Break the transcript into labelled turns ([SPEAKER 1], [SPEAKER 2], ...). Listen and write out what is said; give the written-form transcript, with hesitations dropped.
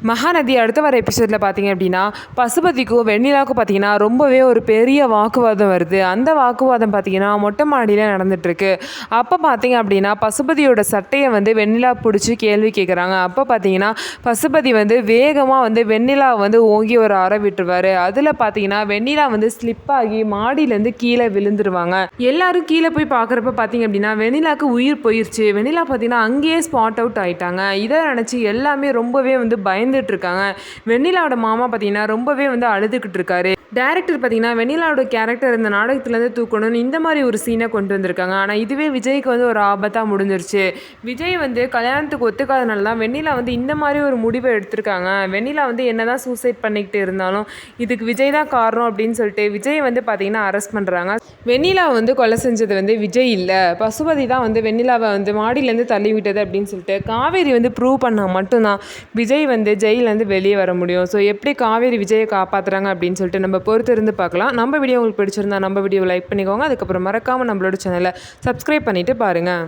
[SPEAKER 1] மகாநதி அடுத்த வர எபிசோடில் பார்த்தீங்க அப்படின்னா பசுபதிக்கும் வெண்ணிலாவுக்கும் பார்த்தீங்கன்னா ரொம்பவே ஒரு பெரிய வாக்குவாதம் வருது. அந்த வாக்குவாதம் பார்த்தீங்கன்னா மொட்டை மாடியில் நடந்துட்டுருக்கு. அப்போ பார்த்தீங்க அப்படின்னா பசுபதியோட சட்டையை வந்து வெண்ணிலா பிடிச்சி கேள்வி கேட்குறாங்க. அப்போ பார்த்தீங்கன்னா பசுபதி வந்து வேகமாக வந்து வெண்ணிலாவை வந்து ஓங்கி ஒரு அறை விட்டுருவார். அதில் பார்த்தீங்கன்னா வெண்ணிலா வந்து ஸ்லிப் ஆகி மாடியிலேருந்து கீழே விழுந்துருவாங்க. எல்லாரும் கீழே போய் பார்க்குறப்ப பார்த்தீங்க அப்படின்னா வெண்ணிலாவுக்கு உயிர் போயிடுச்சு. வெண்ணிலா பார்த்தீங்கன்னா அங்கேயே ஸ்பாட் அவுட் ஆகிட்டாங்க. இதை நினச்சி எல்லாமே ரொம்பவே வந்து பயந்துட்டு இருக்காங்க. வெண்ணிலாவோட மாமா பார்த்தீங்கன்னா ரொம்பவே வந்து அழுதுகிட்டு இருக்காரு. டைரக்டர் பார்த்தீங்கன்னா வெண்ணிலாவோட கேரக்டர் இந்த நாடகத்துலேருந்து தூக்கணும்னு இந்த மாதிரி ஒரு சீனை கொண்டு வந்திருக்காங்க. ஆனால் இதுவே விஜய்க்கு வந்து ஒரு ஆபத்தாக முடிஞ்சிருச்சு. விஜய் வந்து கல்யாணத்துக்கு ஒத்துக்காதனால தான் வெண்ணிலா வந்து இந்த மாதிரி ஒரு முடிவை எடுத்திருக்காங்க. வெண்ணிலா வந்து என்னதான் சூசைட் பண்ணிக்கிட்டு இருந்தாலும் இதுக்கு விஜய் தான் காரணம் அப்படின்னு சொல்லிட்டு விஜய் வந்து பார்த்தீங்கன்னா அரெஸ்ட் பண்ணுறாங்க. வெண்ணிலா வந்து கொலை செஞ்சது வந்து விஜய் இல்லை, பசுபதி தான் வந்து வெண்ணிலாவை வந்து மாடியிலேருந்து தள்ளி விட்டது அப்படின்னு சொல்லிட்டு காவேரி வந்து ப்ரூவ் பண்ணால் மட்டும்தான் விஜய் வந்து ஜெயிலேருந்து வெளியே வர முடியும். ஸோ எப்படி காவேரி விஜயை காப்பாற்றுறாங்க அப்படின்னு சொல்லிட்டு நம்ம பொறுத்து இருந்து பார்க்கலாம். நம்ம வீடியோ உங்களுக்கு பிடிச்சிருந்தா நம்ம வீடியோவை லைக் பண்ணிக்கோங்க. அதுக்கப்புறம் மறக்காமல் நம்மளோட சேனலை சப்ஸ்கிரைப் பண்ணிவிட்டு பாருங்கள்.